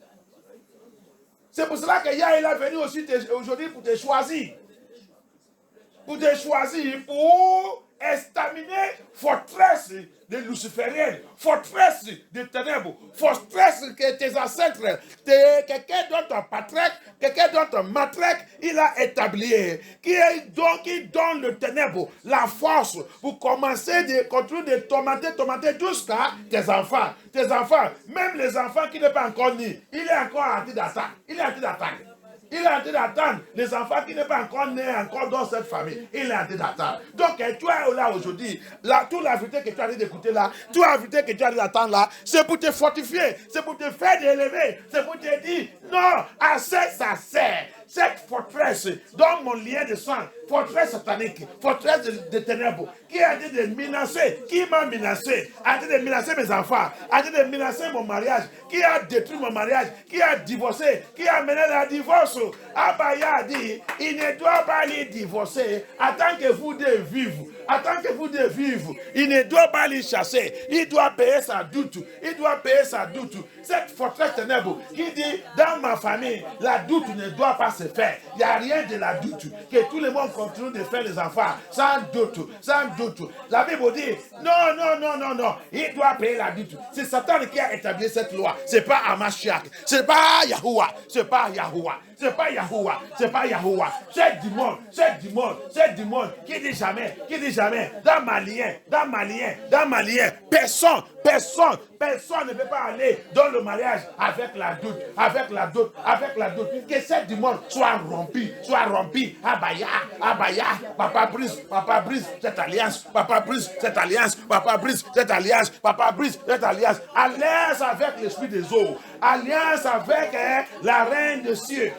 C'est pour cela que Yah est venu aussi aujourd'hui pour te choisir. Pour te choisir, pour exterminer forteresse de luciférienne, forteresse de ténèbres, forteresse que tes ancêtres, quelqu'un dans ton patriarche, quelqu'un dans ton matriarche, il a établi, qui donne le ténèbre, la force pour commencer de continuer de tourmenter jusqu'à tes enfants. Tes enfants, même les enfants qui ne sont pas encore nés, il est encore en train d'attendre. Il est en train d'attendre. Il est en train d'attendre les enfants qui ne sont pas encore nés encore dans cette famille. Il est en train d'attendre. Donc, tu es là aujourd'hui. Toute la vérité que tu as d'écouter là, toute la vérité que tu as d'attendre là, c'est pour te fortifier, c'est pour te faire élever, c'est pour te dire, non, assez, ça sert. cette forteresse dans mon lien de sang, forteresse satanique, forteresse de ténèbres, qui a dit de menacer, qui m'a menacé, a dit de menacer mes enfants, a dit de menacer mon mariage, qui a détruit mon mariage, qui a divorcé, qui a mené la divorce. Abaya a dit, il ne doit pas les divorcer, attends que vous deux vivez. Attends que vous deux vivez. Il ne doit pas les chasser. Il doit payer sa doute. Il doit payer sa doute. Cette forteresse ténèbre qui dit, dans ma famille, la doute ne doit pas se faire. Il n'y a rien de la doute. Que tout le monde continue de faire les enfants sans doute. Sans doute. La Bible dit, non. Il doit payer la doute. C'est Satan qui a établi cette loi. Ce n'est pas Hamashiach. Ce n'est pas Yahuwah. Ce n'est pas Yahuwah. C'est pas Yahuwah, c'est pas Yahuwah. C'est du monde qui dit jamais, dans ma lien, personne ne peut pas aller dans le mariage avec la doute. Que cette du monde soit rompu. Abaya, papa brise cette alliance, alliance avec l'esprit des eaux, alliance avec la reine des cieux,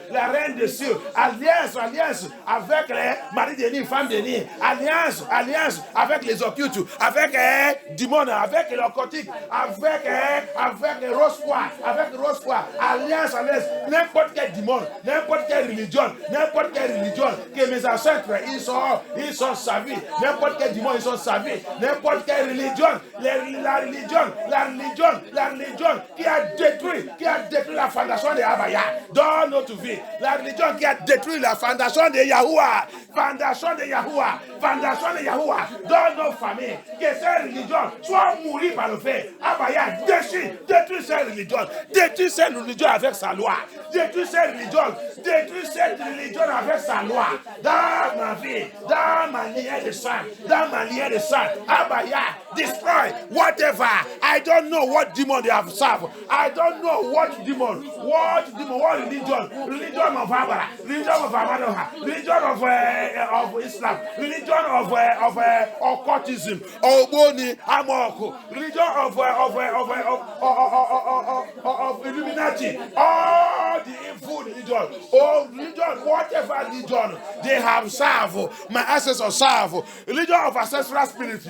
alliance avec les maris de femme de nid, alliance avec les occultes, avec du monde, avec l'occultique, avec rose foi, alliance, n'importe quel démon, n'importe quelle religion, que mes ancêtres, ils sont savis, n'importe quel démon, ils sont savis, n'importe quelle religion, la religion qui a détruit la fondation de Abaya dans notre vie, la religion qui a détruit la fondation de Yahuwah, dans nos familles, que cette religion soit mourie par le feu. Abaya, détruis cette religion avec sa loi, détruis cette religion avec sa loi, dans ma vie, dans ma lignée de sang, Abaya, destroy whatever. I don't know what demon they have served. I don't know what demon, what religion of Abara, religion of Amadoha, religion of Islam, religion of occultism, Oboni, Amoko, religion of Illuminati, all the evil religion, whatever religion they have served, my ancestors serve, religion of ancestral spirit,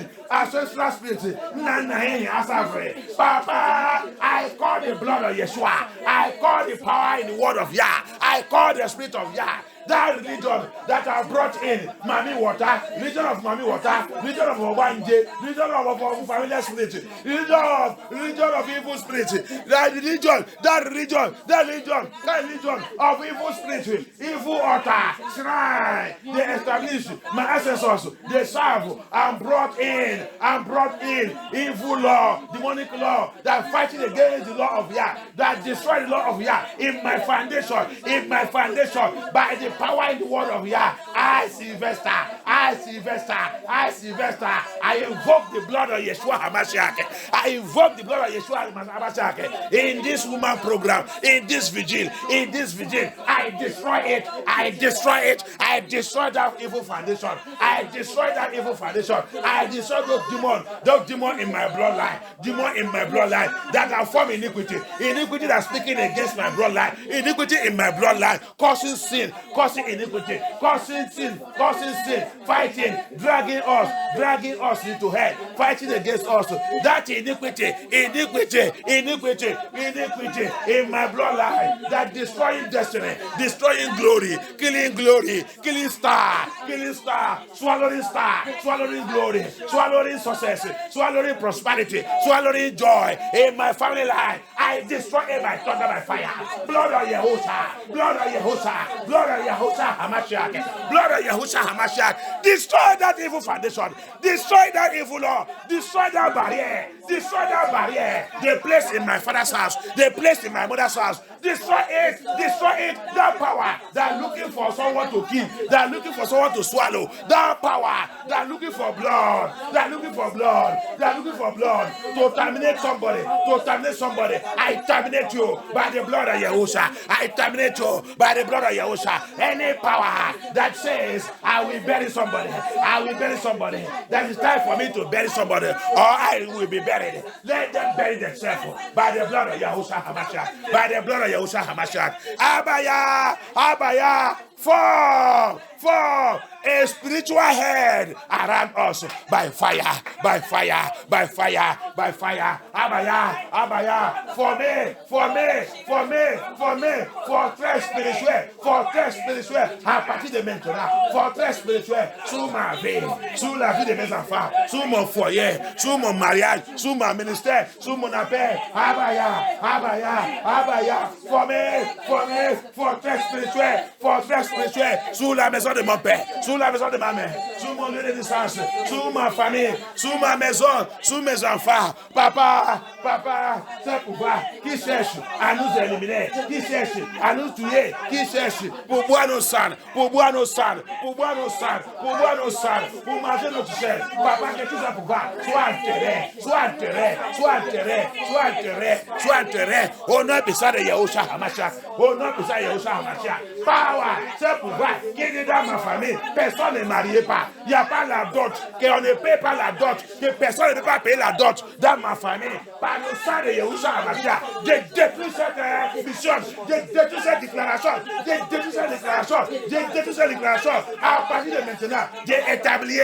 Papa, I call the blood of Yeshua, I call the power in the word of Yah, I call the spirit of Yah. That religion that have brought in Mami Water, religion of Mami Water, religion of Obanje, religion of familiar spirit, religion of evil spirit, that religion of evil spirit, evil altar, shrine, they established my ancestors, they serve and brought in evil law, demonic law, that fighting against the law of Yah, that destroy the law of Yah in my foundation, by the power in the word of Yah. I, Sylvester, I invoke the blood of Yeshua HaMashiach. I invoke the blood of Yeshua HaMashiach in this woman program, in this vigil. I destroy it. I destroy that evil foundation. I destroy those demons in my bloodline, that have formed iniquity that's speaking against my bloodline, iniquity in my bloodline, causing sin, causing iniquity, causing sin, fighting, dragging us into hell, fighting against us. That iniquity in my bloodline, that destroying destiny, destroying glory, killing star, swallowing glory, swallowing success, swallowing prosperity, swallowing joy in my family life. I destroy it by thunder, by fire. Blood of Yahusha, blood of Yahusha HaMashiach. Destroy that evil foundation, destroy that evil law, destroy that barrier. They place in my father's house, they place in my mother's house. Destroy it. That power that looking for someone to kill, that looking for someone to swallow. That power that looking for blood, to terminate somebody. I terminate you by the blood of Yahusha. Any power that says I will bury somebody, that it's time for me to bury somebody, or I will be buried. Let them bury themselves by the blood of Yahusha HaMashiach. By the blood of Yahusha Hamashiach. Abaya, fall a spiritual head around us by fire. Abaya, fortress spirituel, à partir de maintenant, fortress spirituel sur ma vie, sur la vie de mes enfants, sur mon foyer, sur mon mariage, sur mon ministère, sur mon appel. Abaya, fortress spirituel sur la maison de mon père, sur la maison de ma mère, sur mon lieu de naissance, sur ma famille, sur ma maison, sur mes enfants. Papa, c'est pouvoir qui cherche à nous éliminer, qui cherche à nous tuer, qui cherche pour boire nos sangs, pour manger notre chair. Papa, que tout ça pouvoir soit enterré. Au nom puissant de Yahusha Hamashiach. Power, c'est pouvoir qui est dans ma famille. Personne ne marié pas. Il n'y a pas la dot, qu'on ne paie pas la dot, que personne ne peut pas payer la dot dans ma famille. Par le sang de Yahusha Hamashiach, j'ai détruit cette mission, j'ai détruit cette déclaration. À partir de maintenant, j'ai rétabli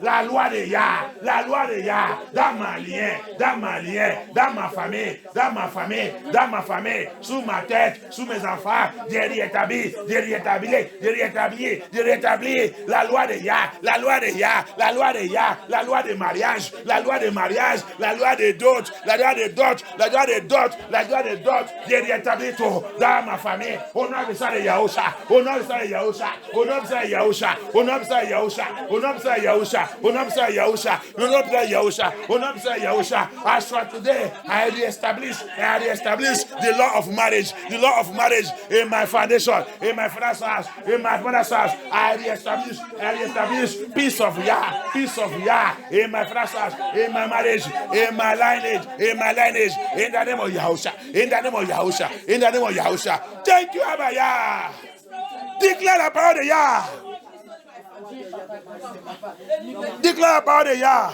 la loi de Yah, dans ma lien, dans ma famille, sous ma tête, sous mes enfants. J'ai rétabli la loi de Yah, la loi de mariage, la loi de dot, j'ai rétabli tout dans ma famille. Au nom de ça de Yahusha, as from today, I reestablish the law of marriage in my foundation, in my father's house, in my mother's house. I reestablish peace of Yah in my father's house, in my marriage, in my lineage, in the name of Yahusha. Thank you, Abba Yah. Declare la parole de Yah. Declare la parole de Yah.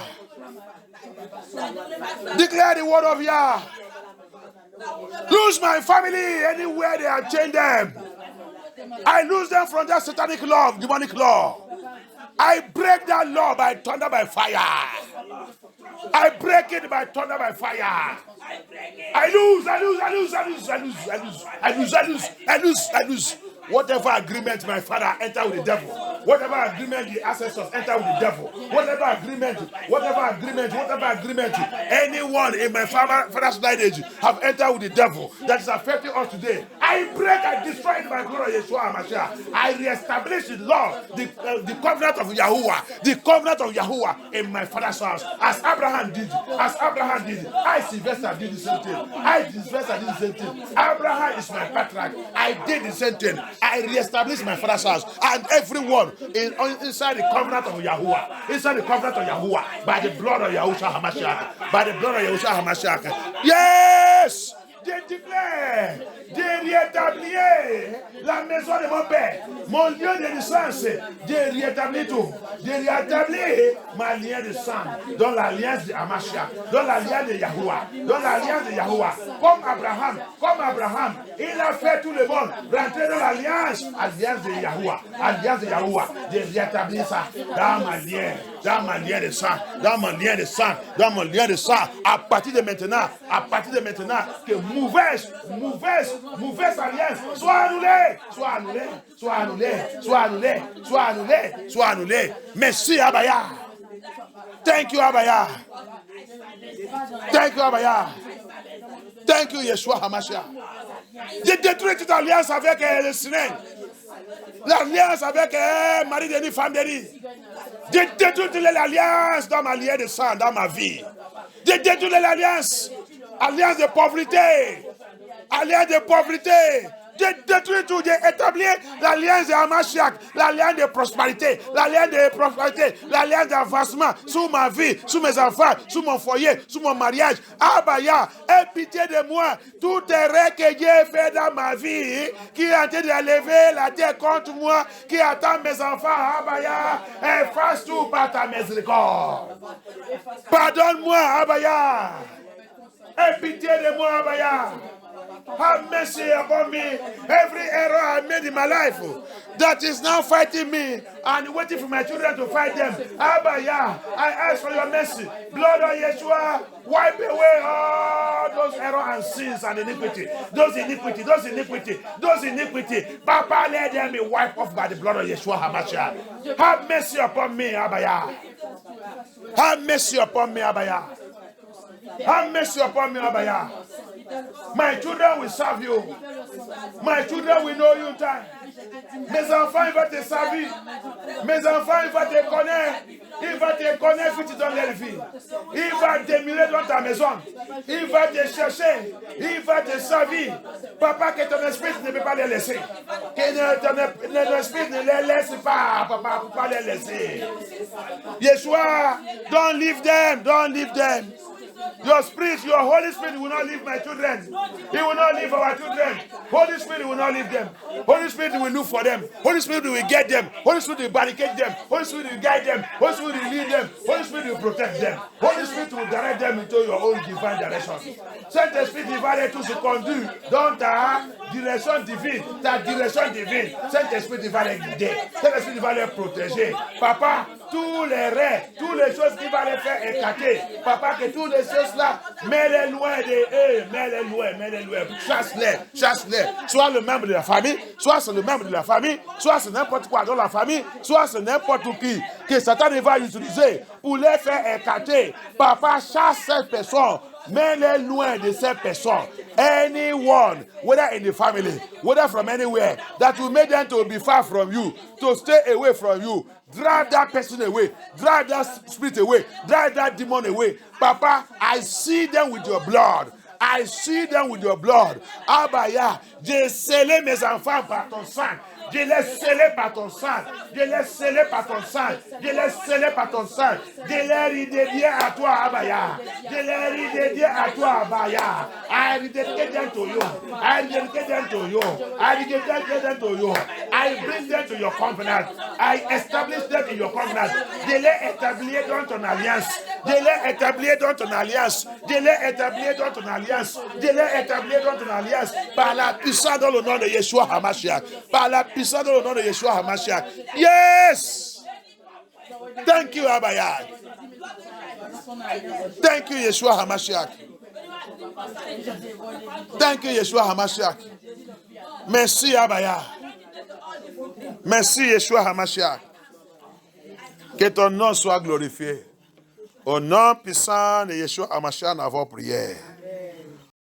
Declare the word of Yah. Lose my family anywhere they have chained them. I lose them from that satanic law, demonic law. I break that law by thunder, by fire. I break it by thunder, by fire. I lose. Whatever agreement my father enter with the devil, whatever agreement the ancestors enter with the devil, whatever agreement, anyone in my father's lineage have entered with the devil that is affecting us today, I break and destroy it by glory of Yeshua HaMashiach. I reestablish the law, the covenant of Yahuwah in my father's house, as Abraham did. I, Sylvester, did the same thing. Abraham is my patriarch. I did the same thing. I reestablished my father's house, and everyone inside the covenant of Yahuwah, by the blood of Yahusha HaMashiach. Yes! J'ai déclaré, j'ai rétabli la maison de mon père, mon lieu de naissance, j'ai rétabli tout. J'ai rétabli ma lien de sang, dans l'alliance de Hamashiach, dans l'alliance de Yahuwah, Comme Abraham, il a fait tout le monde rentrer dans l'alliance de Yahuwah, J'ai rétabli ça dans ma lien de sang, à partir de maintenant, que mauvaise alliance soit annulée. Merci Abaya. Thank you Abaya. Thank you Yeshua HaMashiach. J'ai détruit toute alliance avec le Sinaï. L'alliance avec Marie-Denis, femme Denis. J'ai détruit toutes les alliances dans ma lien de sang, dans ma vie. J'ai détruit l'alliance. Alliance de pauvreté. J'ai détruit tout, j'ai établi l'alliance de Hamashiach, l'alliance de prospérité, l'alliance d'avancement sur ma vie, sur mes enfants, sur mon foyer, sur mon mariage. Abaya, aie pitié de moi. Tout erreur que j'ai fait dans ma vie, qui est en train de lever la tête contre moi, qui attend mes enfants, Abaya, efface tout par ta miséricorde. Pardonne-moi, Abaya. Aie pitié de moi, Abaya. Have mercy upon me. Every error I made in my life that is now fighting me and waiting for my children to fight them. Abaya, I ask for your mercy. Blood of Yeshua, wipe away all those errors and sins and iniquity. Those iniquity. Papa, let them be wiped off by the blood of Yeshua HaMashiach. Have mercy upon me, Abaya. Have mercy upon me, Abaya. Have mercy upon me, Abaya. My children will serve you. My children will know you in time. Mes enfants, ils vont te servir. Mes enfants, ils vont te connaître. Il va te connaître si tu donnes leur vie. Il va t'émuler dans ta maison. Il va te chercher. Il va te servir. Papa, que ton esprit ne peut pas les laisser. Que ton esprit ne les laisse pas. Papa, ne peut pas les laisser. Yeshua, don't leave them. Don't leave them. Your spirit, your Holy Spirit will not leave my children. He will not leave our children. Holy Spirit will not leave them. Holy Spirit will look for them. Holy Spirit will get them. Holy Spirit will barricade them. Holy Spirit will guide them. Holy Spirit will lead them. Holy Spirit will protect them. Holy Spirit will direct them into your own divine direction. Saint-Esprit divin est tout se conduit dans ta direction divine. Ta direction divine. Saint-Esprit divin est guidé. Saint-Esprit divin est protégé. Papa, tous les rêves, toutes les choses qui vont les faire écarter. Papa, que toutes les choses-là, mets-les loin de eux, mets-les loin. Chasse-les. Soit le membre de la famille, soit c'est le membre de la famille, soit c'est n'importe quoi dans la famille, soit c'est n'importe qui que Satan va utiliser pour les faire écarter. Papa, chasse cette personne. Mets-les loin de ces personnes. Anyone, whether in the family, whether from anywhere, that will make them to be far from you, to stay away from you. Drive that person away. Drive that spirit away. Drive that demon away. Papa, I see them with your blood. I see them with your blood. Abaya, j'ai scellé mes enfants par ton sang. Je les scellé par ton sang. Je les scellé par ton sang. Je les scellé par ton sang. Je les dédié à toi, Abaya. Je les dédié à toi, Abaya. I dedicate them to you. I dedicate them to you. I dedicate them to you. I bring them to your covenant. I establish them in your covenant. Je les établis dans ton alliance. Je les établis dans ton alliance. Je les établis dans ton alliance. Je les établis dans ton alliance. Par la puissance dans le nom de Yeshua HaMashiach. Par la puissance dans le nom de Yeshua HaMashiach. Yes! Thank you, Abaya. Thank you, Yeshua HaMashiach. Thank you, Yeshua HaMashiach. Merci, Abaya. Merci, Yeshua HaMashiach. Que ton nom soit glorifié. Au nom puissant de Yeshua HaMashiach, nous avons prié.